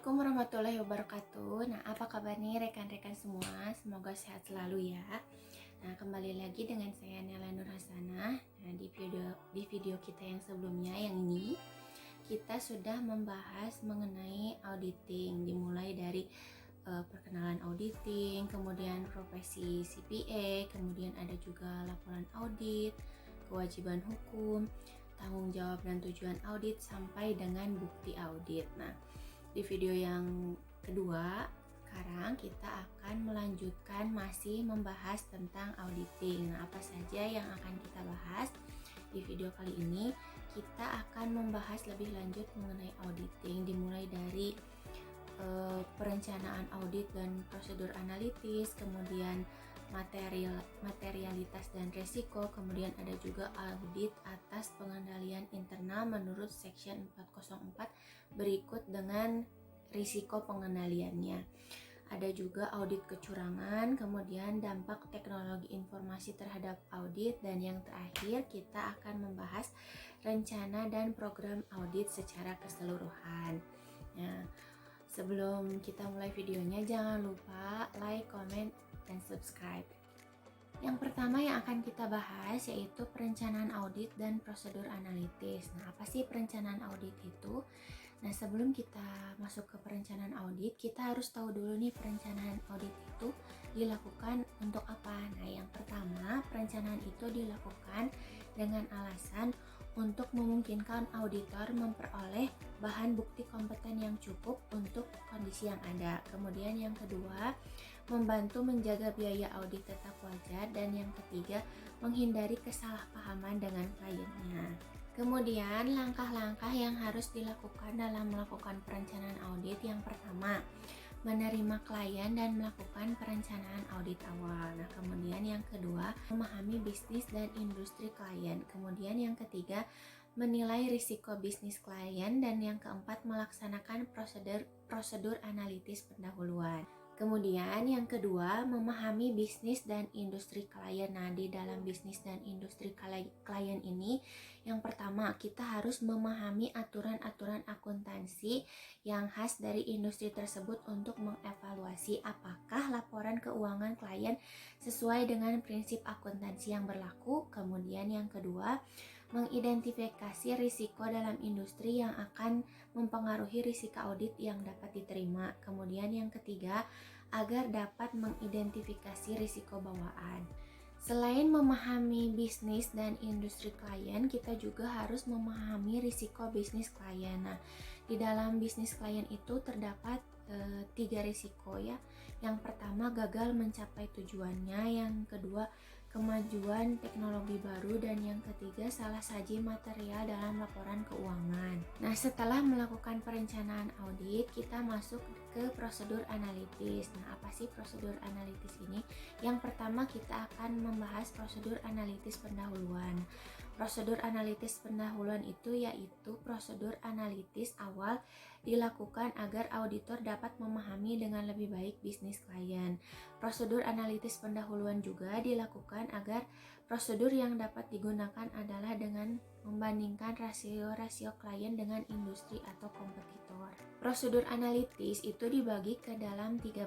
Assalamualaikum warahmatullahi wabarakatuh. Nah, apa kabar nih rekan-rekan semua? Semoga sehat selalu ya. Nah, kembali lagi dengan saya Nela Nur Hasanah. Nah, di video kita yang sebelumnya yang ini kita sudah membahas mengenai auditing, dimulai dari perkenalan auditing, kemudian profesi CPA, kemudian ada juga laporan audit, kewajiban hukum, tanggung jawab dan tujuan audit sampai dengan bukti audit. Nah, di video yang kedua, sekarang kita akan melanjutkan masih membahas tentang auditing. Nah, apa saja yang akan kita bahas? Di video kali ini kita akan membahas lebih lanjut mengenai auditing, dimulai dari perencanaan audit dan prosedur analitis, kemudian materialitas dan resiko, kemudian ada juga audit atas pengendalian internal menurut Section 404 berikut dengan risiko pengendaliannya. Ada juga audit kecurangan, kemudian dampak teknologi informasi terhadap audit, dan yang terakhir kita akan membahas rencana dan program audit secara keseluruhan. Nah, sebelum kita mulai videonya, jangan lupa like, comment, dan subscribe. Yang pertama yang akan kita bahas yaitu perencanaan audit dan prosedur analitis. Nah, apa sih perencanaan audit itu? Nah, sebelum kita masuk ke perencanaan audit, kita harus tahu dulu nih perencanaan audit itu dilakukan untuk apa. Nah, yang pertama, perencanaan itu dilakukan dengan alasan untuk memungkinkan auditor memperoleh bahan bukti kompeten yang cukup untuk kondisi yang ada. Kemudian yang kedua, membantu menjaga biaya audit tetap wajar, dan yang ketiga, menghindari kesalahpahaman dengan kliennya. Kemudian langkah-langkah yang harus dilakukan dalam melakukan perencanaan audit, yang pertama, menerima klien dan melakukan perencanaan audit awal. Nah, kemudian yang kedua, memahami bisnis dan industri klien. Kemudian yang ketiga, menilai risiko bisnis klien, dan yang keempat, melaksanakan prosedur analitis pendahuluan. Kemudian yang kedua, memahami bisnis dan industri klien. Nah, di dalam bisnis dan industri klien ini, yang pertama, kita harus memahami aturan-aturan akuntansi yang khas dari industri tersebut untuk mengevaluasi apakah laporan keuangan klien sesuai dengan prinsip akuntansi yang berlaku. Kemudian yang kedua, mengidentifikasi risiko dalam industri yang akan mempengaruhi risiko audit yang dapat diterima. Kemudian yang ketiga, agar dapat mengidentifikasi risiko bawaan. Selain memahami bisnis dan industri klien, kita juga harus memahami risiko bisnis klien. Nah, di dalam bisnis klien itu terdapat 3 risiko ya. Yang pertama, gagal mencapai tujuannya. Yang kedua, kemajuan teknologi baru, dan yang ketiga, salah saji material dalam laporan keuangan. Nah, setelah melakukan perencanaan audit, kita masuk ke prosedur analitis. Nah, apa sih prosedur analitis ini? Yang pertama, kita akan membahas prosedur analitis pendahuluan. Prosedur analitis pendahuluan itu yaitu prosedur analitis awal dilakukan agar auditor dapat memahami dengan lebih baik bisnis klien. Prosedur analitis pendahuluan juga dilakukan agar prosedur yang dapat digunakan adalah dengan membandingkan rasio-rasio klien dengan industri atau kompetitor. Prosedur analitis itu dibagi ke dalam tiga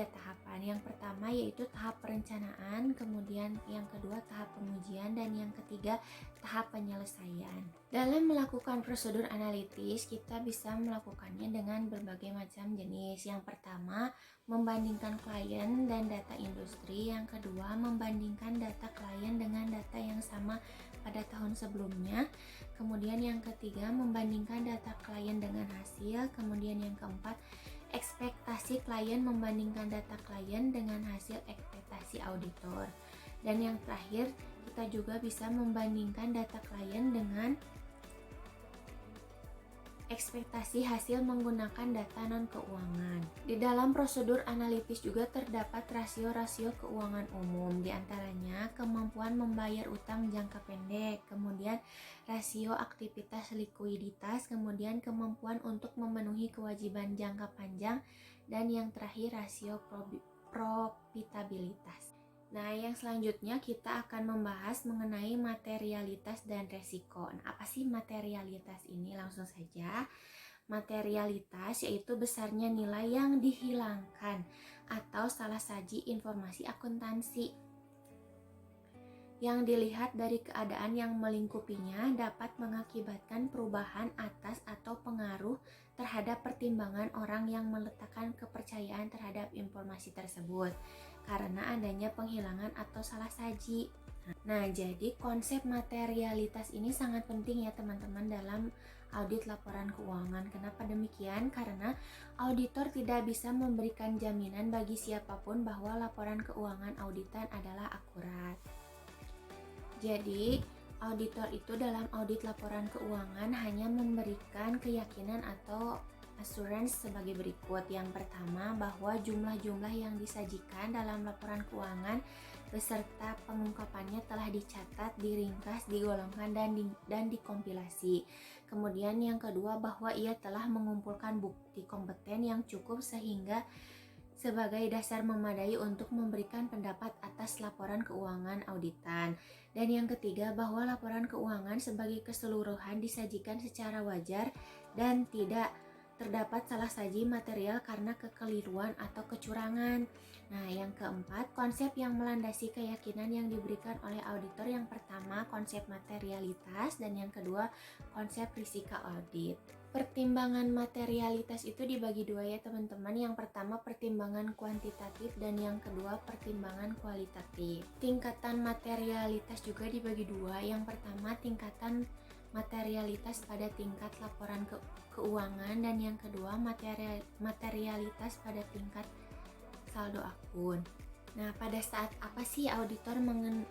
tahapan. Yang pertama yaitu tahap perencanaan, kemudian yang kedua tahap pengujian, dan yang ketiga tahap penyelesaian. Dalam melakukan prosedur analitis, kita bisa melakukannya dengan berbagai macam jenis. Yang pertama, membandingkan klien dan data industri. Yang kedua, membandingkan data klien dengan data yang sama pada tahun sebelumnya. Kemudian yang ketiga, membandingkan data klien dengan hasil. Kemudian yang keempat, ekspektasi klien membandingkan data klien dengan hasil ekspektasi auditor. Dan yang terakhir, kita juga bisa membandingkan data klien dengan ekspektasi hasil menggunakan data non-keuangan. Di dalam prosedur analitis juga terdapat rasio-rasio keuangan umum, diantaranya kemampuan membayar utang jangka pendek, kemudian rasio aktivitas likuiditas, kemudian kemampuan untuk memenuhi kewajiban jangka panjang, dan yang terakhir rasio profitabilitas. Nah, yang selanjutnya kita akan membahas mengenai materialitas dan resiko. Nah, apa sih materialitas ini? Langsung saja. materialitas, yaitu besarnya nilai yang dihilangkan atau salah saji informasi akuntansi. Yang dilihat dari keadaan yang melingkupinya dapat mengakibatkan perubahan atas atau pengaruh terhadap pertimbangan orang yang meletakkan kepercayaan terhadap informasi tersebut karena adanya penghilangan atau salah saji. Nah, jadi konsep materialitas ini sangat penting ya teman-teman dalam audit laporan keuangan. Kenapa demikian? Karena auditor tidak bisa memberikan jaminan bagi siapapun bahwa laporan keuangan auditan adalah akurat. Jadi, auditor itu dalam audit laporan keuangan hanya memberikan keyakinan atau assurance sebagai berikut. Yang pertama, bahwa jumlah-jumlah yang disajikan dalam laporan keuangan beserta pengungkapannya telah dicatat, diringkas, digolongkan, dan dikompilasi. Kemudian yang kedua, bahwa ia telah mengumpulkan bukti kompeten yang cukup sehingga sebagai dasar memadai untuk memberikan pendapat atas laporan keuangan auditan. Dan yang ketiga, bahwa laporan keuangan sebagai keseluruhan disajikan secara wajar dan tidak terdapat salah saji material karena kekeliruan atau kecurangan. Nah, yang keempat, konsep yang melandasi keyakinan yang diberikan oleh auditor. Yang pertama, konsep materialitas, dan yang kedua, konsep risiko audit. Pertimbangan materialitas itu dibagi dua ya teman-teman. Yang pertama pertimbangan kuantitatif dan yang kedua pertimbangan kualitatif. Tingkatan materialitas juga dibagi dua. Yang pertama tingkatan materialitas pada tingkat laporan keuangan dan yang kedua materialitas pada tingkat saldo akun. Nah, pada saat apa sih auditor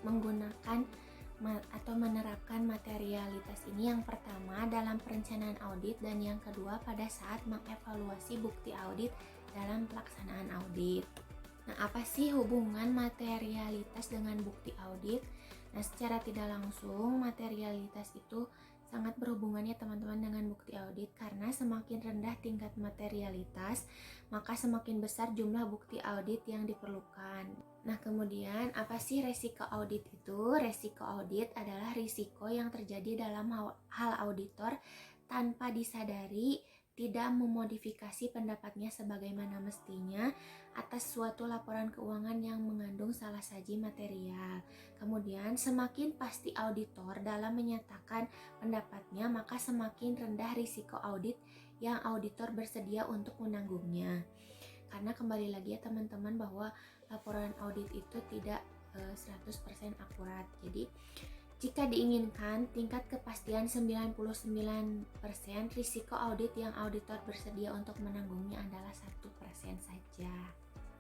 menggunakan atau menerapkan materialitas ini? Yang pertama dalam perencanaan audit dan yang kedua pada saat mengevaluasi bukti audit dalam pelaksanaan audit. Nah, apa sih hubungan materialitas dengan bukti audit? Nah, secara tidak langsung materialitas itu sangat berhubungan ya teman-teman dengan bukti audit karena semakin rendah tingkat materialitas maka semakin besar jumlah bukti audit yang diperlukan. Nah, kemudian apa sih resiko audit itu? Resiko audit adalah risiko yang terjadi dalam hal auditor tanpa disadari tidak memodifikasi pendapatnya sebagaimana mestinya atas suatu laporan keuangan yang mengandung salah saji material. Kemudian semakin pasti auditor dalam menyatakan pendapatnya, maka semakin rendah risiko audit yang auditor bersedia untuk menanggungnya. Karena kembali lagi ya teman-teman bahwa laporan audit itu tidak 100% akurat. Jadi jika diinginkan tingkat kepastian 99%, risiko audit yang auditor bersedia untuk menanggungnya adalah 1% saja.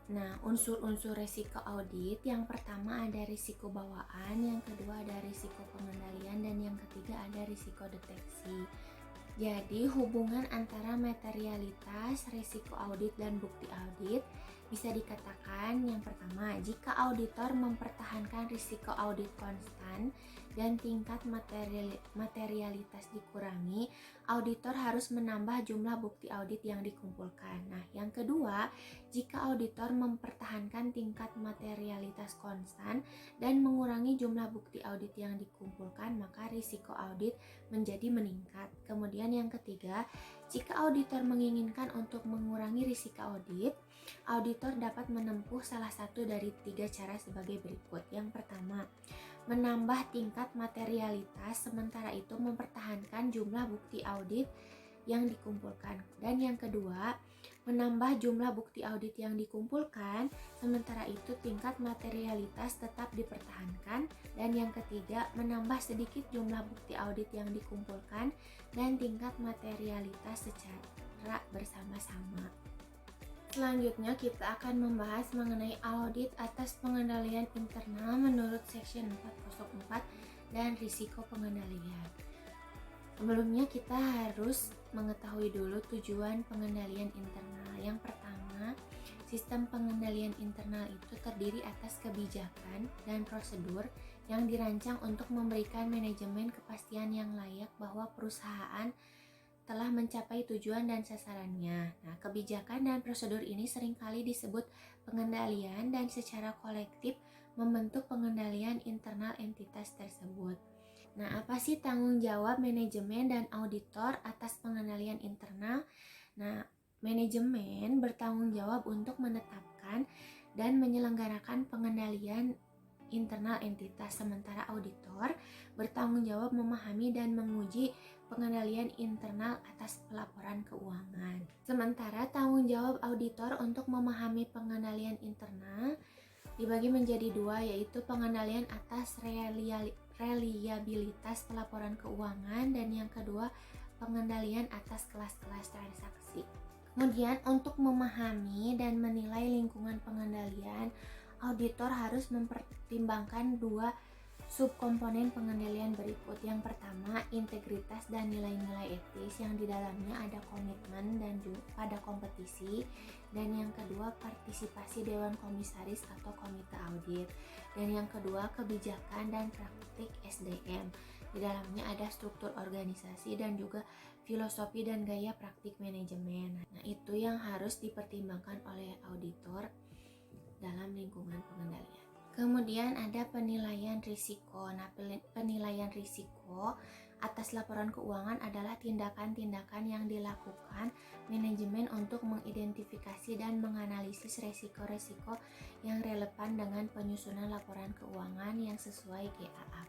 Nah, unsur-unsur risiko audit yang pertama ada risiko bawaan, yang kedua ada risiko pengendalian, dan yang ketiga ada risiko deteksi. Jadi hubungan antara materialitas, risiko audit, dan bukti audit bisa dikatakan yang pertama, jika auditor mempertahankan risiko audit konstan dan tingkat materialitas dikurangi, auditor harus menambah jumlah bukti audit yang dikumpulkan. Nah, yang kedua, jika auditor mempertahankan tingkat materialitas konstan dan mengurangi jumlah bukti audit yang dikumpulkan, maka risiko audit menjadi meningkat. Kemudian yang ketiga, jika auditor menginginkan untuk mengurangi risiko audit, auditor dapat menempuh salah satu dari 3 cara sebagai berikut. Yang pertama, menambah tingkat materialitas, sementara itu mempertahankan jumlah bukti audit yang dikumpulkan. Dan yang kedua, menambah jumlah bukti audit yang dikumpulkan, sementara itu tingkat materialitas tetap dipertahankan. Dan yang ketiga, menambah sedikit jumlah bukti audit yang dikumpulkan dan tingkat materialitas secara bersama-sama. Selanjutnya kita akan membahas mengenai audit atas pengendalian internal menurut Section 404 dan risiko pengendalian. Sebelumnya kita harus mengetahui dulu tujuan pengendalian internal. Yang pertama, sistem pengendalian internal itu terdiri atas kebijakan dan prosedur yang dirancang untuk memberikan manajemen kepastian yang layak bahwa perusahaan telah mencapai tujuan dan sasarannya. Nah, kebijakan dan prosedur ini seringkali disebut pengendalian dan secara kolektif membentuk pengendalian internal entitas tersebut. Nah, apa sih tanggung jawab manajemen dan auditor atas pengendalian internal? Nah, manajemen bertanggung jawab untuk menetapkan dan menyelenggarakan pengendalian internal entitas, sementara auditor bertanggung jawab memahami dan menguji pengendalian internal atas pelaporan keuangan. Sementara tanggung jawab auditor untuk memahami pengendalian internal dibagi menjadi dua, yaitu pengendalian atas reliabilitas pelaporan keuangan dan yang kedua pengendalian atas kelas-kelas transaksi. Kemudian untuk memahami dan menilai lingkungan pengendalian, auditor harus mempertimbangkan dua subkomponen pengendalian berikut. Yang pertama, integritas dan nilai-nilai etis yang di dalamnya ada komitmen dan juga pada kompetisi, dan yang kedua partisipasi dewan komisaris atau komite audit, dan yang kedua kebijakan dan praktik SDM. Di dalamnya ada struktur organisasi dan juga filosofi dan gaya praktik manajemen. Nah, itu yang harus dipertimbangkan oleh auditor dalam lingkungan pengendalian. Kemudian ada penilaian risiko. Nah, penilaian risiko atas laporan keuangan adalah tindakan-tindakan yang dilakukan manajemen untuk mengidentifikasi dan menganalisis risiko-risiko yang relevan dengan penyusunan laporan keuangan yang sesuai GAAP.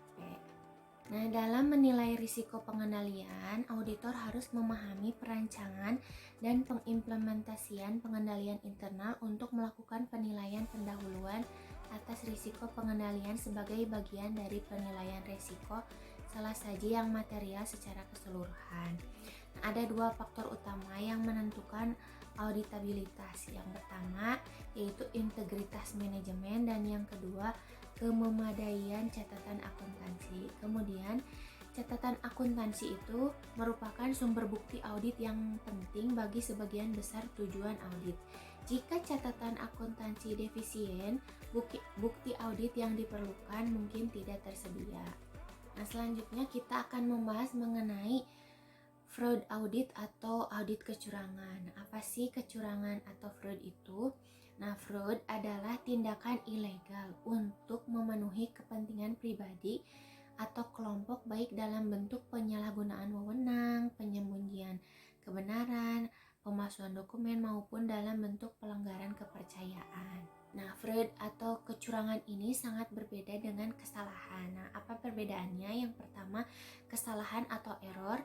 Nah, dalam menilai risiko pengendalian, auditor harus memahami perancangan dan pengimplementasian pengendalian internal untuk melakukan penilaian pendahuluan atas risiko pengendalian sebagai bagian dari penilaian risiko salah saji yang material secara keseluruhan. Nah, ada dua faktor utama yang menentukan auditabilitas. Yang pertama yaitu integritas manajemen dan yang kedua kememadaian catatan akuntansi. Kemudian, catatan akuntansi itu merupakan sumber bukti audit yang penting bagi sebagian besar tujuan audit. Jika catatan akuntansi defisien, bukti audit yang diperlukan mungkin tidak tersedia. Nah, selanjutnya kita akan membahas mengenai fraud audit atau audit kecurangan. Apa sih kecurangan atau fraud itu? Nah, fraud adalah tindakan ilegal untuk memenuhi kepentingan pribadi atau kelompok baik dalam bentuk penyalahgunaan wewenang, penyembunyian kebenaran, pemalsuan dokumen maupun dalam bentuk pelanggaran kepercayaan. Nah, fraud atau kecurangan ini sangat berbeda dengan kesalahan. Nah, apa perbedaannya? Yang pertama, kesalahan atau error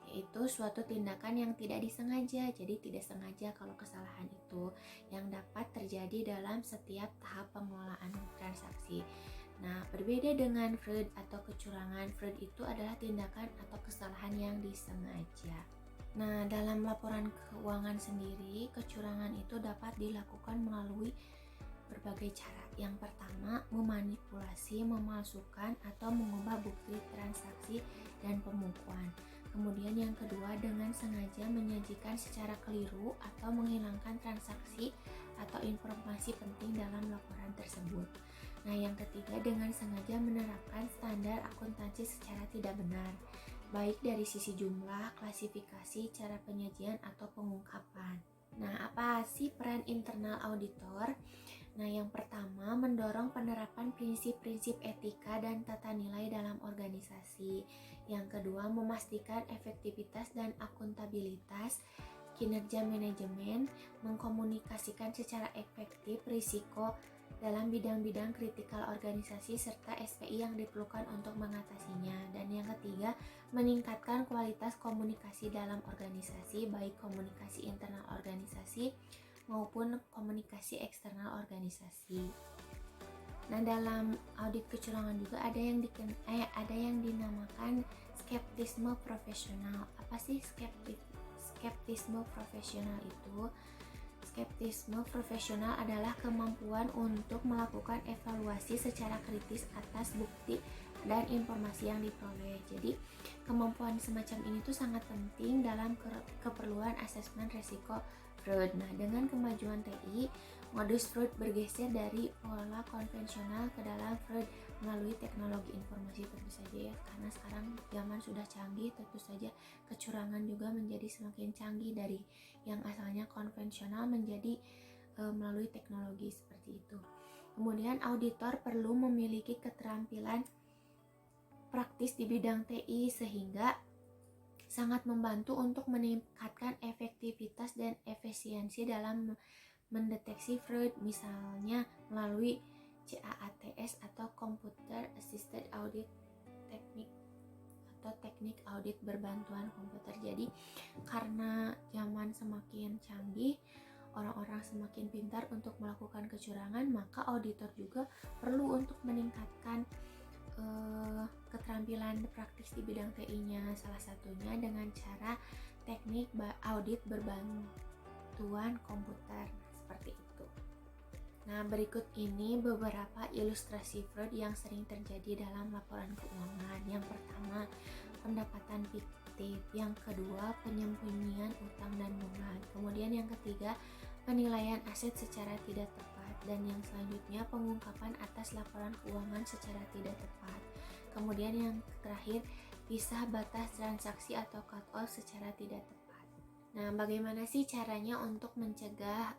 yaitu suatu tindakan yang tidak disengaja. Jadi tidak sengaja kalau kesalahan itu yang dapat terjadi dalam setiap tahap pengelolaan transaksi. Nah, berbeda dengan fraud atau kecurangan. Fraud itu adalah tindakan atau kesalahan yang disengaja. Nah, dalam laporan keuangan sendiri, kecurangan itu dapat dilakukan melalui berbagai cara. Yang pertama, memanipulasi, memalsukan atau mengubah bukti transaksi dan pembukuan. Kemudian yang kedua, dengan sengaja menyajikan secara keliru atau menghilangkan transaksi atau informasi penting dalam laporan tersebut. Nah, yang ketiga, dengan sengaja menerapkan standar akuntansi secara tidak benar, baik dari sisi jumlah, klasifikasi, cara penyajian, atau pengungkapan. Nah, apa sih peran internal auditor? Nah, yang pertama, mendorong penerapan prinsip-prinsip etika dan tata nilai dalam organisasi. Yang kedua, memastikan efektivitas dan akuntabilitas kinerja manajemen, mengkomunikasikan secara efektif risiko dalam bidang-bidang kritikal organisasi serta SPI yang diperlukan untuk mengatasinya. Dan yang ketiga, meningkatkan kualitas komunikasi dalam organisasi, baik komunikasi internal organisasi maupun komunikasi eksternal organisasi. Nah, dalam audit kecurangan juga ada yang dinamakan skeptisme profesional. Apa sih skeptisme profesional itu? Skeptisme profesional adalah kemampuan untuk melakukan evaluasi secara kritis atas bukti dan informasi yang diperoleh. Jadi, kemampuan semacam ini tuh sangat penting dalam keperluan asesmen risiko fraud. Nah, dengan kemajuan TI, modus fraud bergeser dari pola konvensional ke dalam fraud melalui teknologi informasi tentu saja ya, karena sekarang zaman sudah canggih, tentu saja kecurangan juga menjadi semakin canggih dari yang asalnya konvensional menjadi melalui teknologi seperti itu. Kemudian auditor perlu memiliki keterampilan praktis di bidang TI sehingga sangat membantu untuk meningkatkan efektivitas dan efisiensi dalam mendeteksi fraud, misalnya melalui CAATS atau Computer Assisted Audit Teknik atau teknik audit berbantuan komputer. Jadi karena zaman semakin canggih, orang-orang semakin pintar untuk melakukan kecurangan, maka auditor juga perlu untuk meningkatkan keterampilan praktis di bidang TI-nya, salah satunya dengan cara teknik audit berbantuan komputer, seperti itu. Nah, berikut ini beberapa ilustrasi fraud yang sering terjadi dalam laporan keuangan. Yang pertama, pendapatan fiktif. Yang kedua, penyembunyian utang dan bunga. Kemudian yang ketiga, penilaian aset secara tidak tepat. Dan yang selanjutnya, pengungkapan atas laporan keuangan secara tidak tepat. Kemudian yang terakhir, pisah batas transaksi atau cut off secara tidak tepat. Nah, bagaimana sih caranya untuk mencegah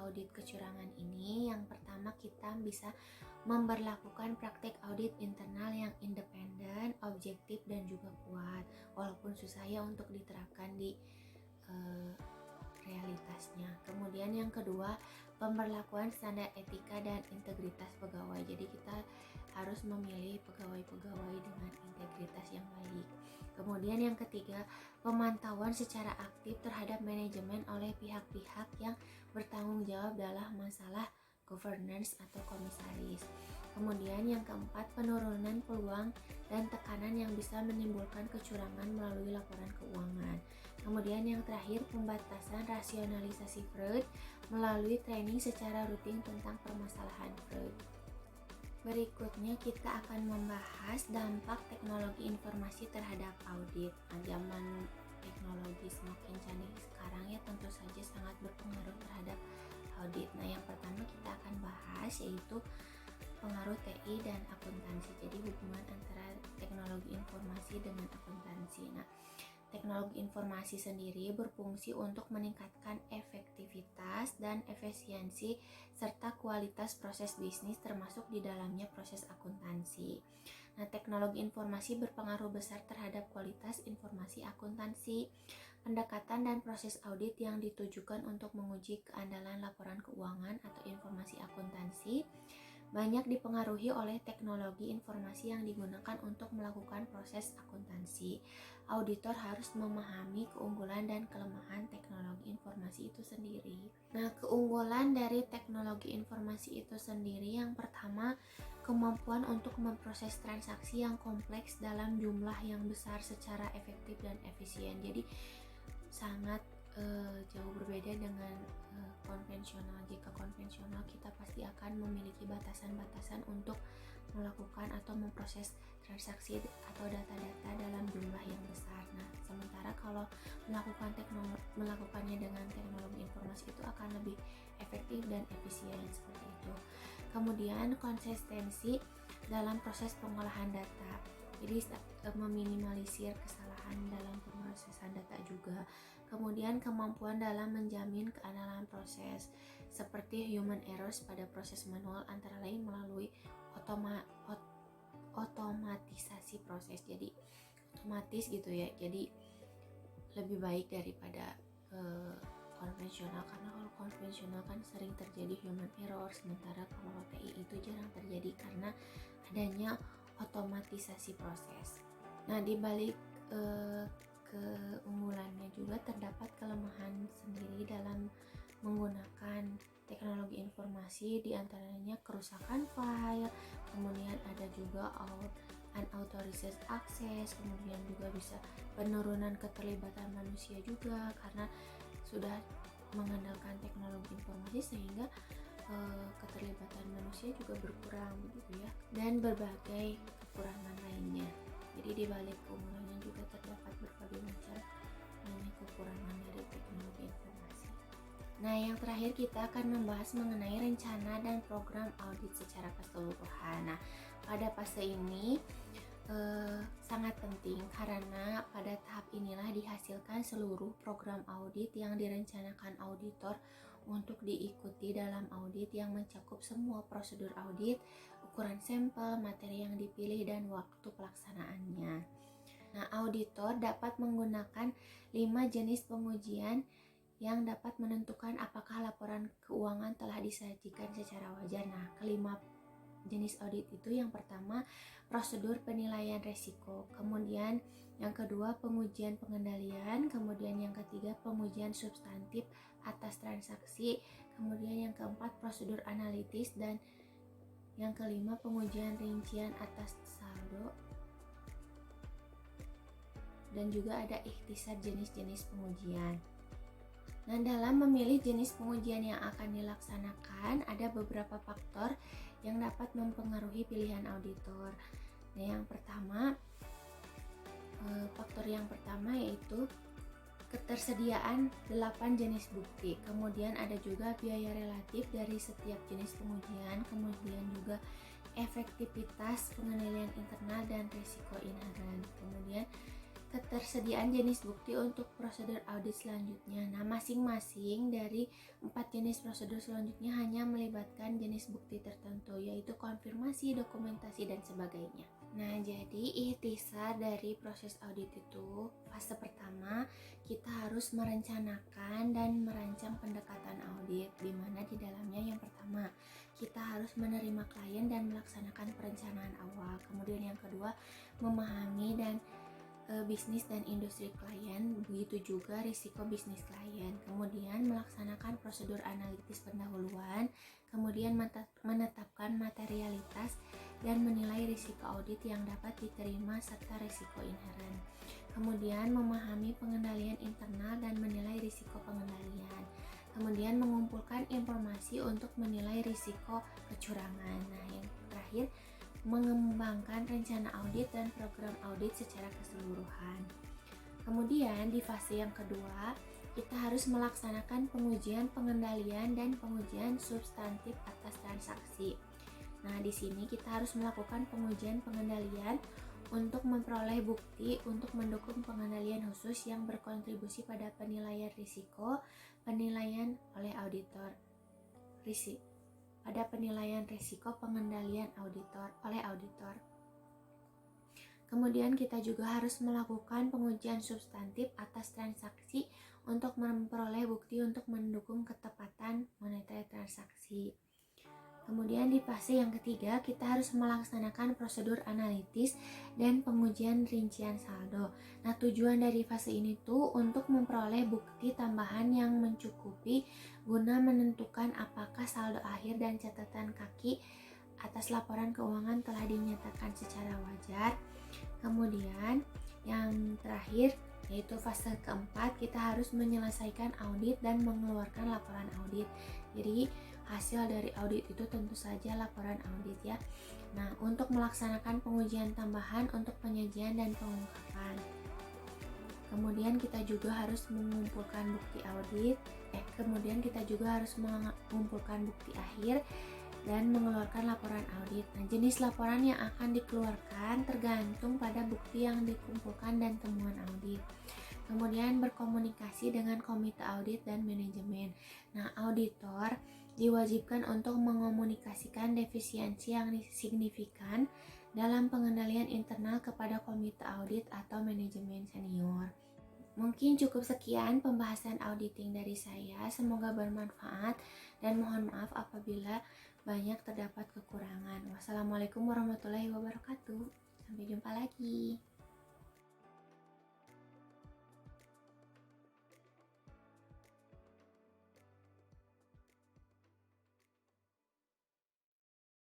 audit kecurangan ini? Yang pertama, kita bisa memberlakukan praktik audit internal yang independen, objektif, dan juga kuat. Walaupun susah ya untuk diterapkan di realitasnya. Kemudian yang kedua, pemberlakuan standar etika dan integritas pegawai. Jadi kita harus memilih pegawai-pegawai dengan integritas yang baik. Kemudian yang ketiga, pemantauan secara aktif terhadap manajemen oleh pihak-pihak yang bertanggung jawab dalam masalah governance atau komisaris. Kemudian yang keempat, penurunan peluang dan tekanan yang bisa menimbulkan kecurangan melalui laporan keuangan. Kemudian yang terakhir, pembatasan rasionalisasi fraud melalui training secara rutin tentang permasalahan fraud. Berikutnya kita akan membahas dampak teknologi informasi terhadap audit. Nah, zaman teknologi semakin canggih sekarang ya, tentu saja sangat berpengaruh terhadap audit. Nah, yang pertama kita akan bahas yaitu pengaruh TI dan akuntansi. Jadi hubungan antara teknologi informasi dengan akuntansi. Nah, teknologi informasi sendiri berfungsi untuk meningkatkan efektivitas dan efisiensi serta kualitas proses bisnis, termasuk di dalamnya proses akuntansi. Nah, teknologi informasi berpengaruh besar terhadap kualitas informasi akuntansi. Pendekatan dan proses audit yang ditujukan untuk menguji keandalan laporan keuangan atau informasi akuntansi banyak dipengaruhi oleh teknologi informasi yang digunakan untuk melakukan proses akuntansi. Auditor harus memahami keunggulan dan kelemahan teknologi informasi itu sendiri. Nah, keunggulan dari teknologi informasi itu sendiri, yang pertama, kemampuan untuk memproses transaksi yang kompleks dalam jumlah yang besar secara efektif dan efisien. Jadi sangat jauh berbeda dengan konvensional. Jika konvensional, kita pasti akan memiliki batasan-batasan untuk melakukan atau memproses transaksi atau data-data dalam jumlah yang besar. Nah, sementara kalau melakukannya dengan teknologi informasi itu akan lebih efektif dan efisien, seperti itu. Kemudian konsistensi dalam proses pengolahan data. Jadi meminimalisir kesalahan dalam pemrosesan data juga. Kemudian kemampuan dalam menjamin keandalan proses, seperti human errors pada proses manual, antara lain melalui otomatisasi proses. Jadi otomatis gitu ya, jadi lebih baik daripada konvensional, karena kalau konvensional kan sering terjadi human error, sementara kalau TI itu jarang terjadi karena adanya otomatisasi proses. Nah, di balik keunggulannya juga terdapat kelemahan sendiri dalam menggunakan teknologi informasi, diantaranya kerusakan file, kemudian ada juga unauthorized access, kemudian juga bisa penurunan keterlibatan manusia juga karena sudah mengandalkan teknologi informasi sehingga keterlibatan manusia juga berkurang gitu ya, dan berbagai kekurangan lainnya. Jadi di balik keunggulannya juga terdapat berbagai macam kekurangan dari teknologi informasi. Nah, yang terakhir kita akan membahas mengenai rencana dan program audit secara keseluruhan. Nah, pada fase ini sangat penting karena pada tahap inilah dihasilkan seluruh program audit yang direncanakan auditor untuk diikuti dalam audit, yang mencakup semua prosedur audit, ukuran sampel, materi yang dipilih, dan waktu pelaksanaannya. Nah, auditor dapat menggunakan 5 jenis pengujian yang dapat menentukan apakah laporan keuangan telah disajikan secara wajar. Nah, kelima jenis audit itu yang pertama prosedur penilaian resiko, kemudian yang kedua pengujian pengendalian, kemudian yang ketiga pengujian substantif atas transaksi, kemudian yang keempat prosedur analitis, dan yang kelima pengujian rincian atas saldo, dan juga ada ikhtisar jenis-jenis pengujian. Nah, dalam memilih jenis pengujian yang akan dilaksanakan, ada beberapa faktor yang dapat mempengaruhi pilihan auditor. Nah, faktor yang pertama yaitu ketersediaan 8 jenis bukti. Kemudian ada juga biaya relatif dari setiap jenis pengujian, kemudian juga efektivitas pengendalian internal dan risiko inheren. Kemudian ketersediaan jenis bukti untuk prosedur audit selanjutnya. Nah, masing-masing dari 4 jenis prosedur selanjutnya hanya melibatkan jenis bukti tertentu, yaitu konfirmasi, dokumentasi, dan sebagainya. Nah, jadi ikhtisar dari proses audit itu, fase pertama kita harus merencanakan dan merancang pendekatan audit, di mana di dalamnya yang pertama kita harus menerima klien dan melaksanakan perencanaan awal. Kemudian yang kedua memahami dan bisnis dan industri klien, begitu juga risiko bisnis klien. Kemudian melaksanakan prosedur analitis pendahuluan, kemudian menetapkan materialitas dan menilai risiko audit yang dapat diterima serta risiko inheren. Kemudian memahami pengendalian internal dan menilai risiko pengendalian. Kemudian mengumpulkan informasi untuk menilai risiko kecurangan. Nah, yang terakhir mengembangkan rencana audit dan program audit secara keseluruhan. Kemudian di fase yang kedua, kita harus melaksanakan pengujian pengendalian dan pengujian substantif atas transaksi. Nah, di sini kita harus melakukan pengujian pengendalian untuk memperoleh bukti untuk mendukung pengendalian khusus yang berkontribusi pada penilaian risiko, penilaian oleh auditor, pada penilaian risiko pengendalian oleh auditor. Kemudian kita juga harus melakukan pengujian substantif atas transaksi untuk memperoleh bukti untuk mendukung ketepatan moneter transaksi. Kemudian di fase yang ketiga kita harus melaksanakan prosedur analitis dan pengujian rincian saldo. Nah, tujuan dari fase ini tuh untuk memperoleh bukti tambahan yang mencukupi guna menentukan apakah saldo akhir dan catatan kaki atas laporan keuangan telah dinyatakan secara wajar. Kemudian yang terakhir yaitu fase keempat, kita harus menyelesaikan audit dan mengeluarkan laporan audit. Jadi hasil dari audit itu tentu saja laporan audit ya. Nah, untuk melaksanakan pengujian tambahan untuk penyajian dan pengungkapan. Kemudian kita juga harus mengumpulkan bukti audit. Kemudian kita juga harus mengumpulkan bukti akhir dan mengeluarkan laporan audit. Nah, jenis laporan yang akan dikeluarkan tergantung pada bukti yang dikumpulkan dan temuan audit. Kemudian berkomunikasi dengan komite audit dan manajemen. Nah, auditor diwajibkan untuk mengomunikasikan defisiensi yang signifikan dalam pengendalian internal kepada komite audit atau manajemen senior. Mungkin cukup sekian pembahasan auditing dari saya. Semoga bermanfaat dan mohon maaf apabila banyak terdapat kekurangan. Wassalamualaikum warahmatullahi wabarakatuh. Sampai jumpa lagi.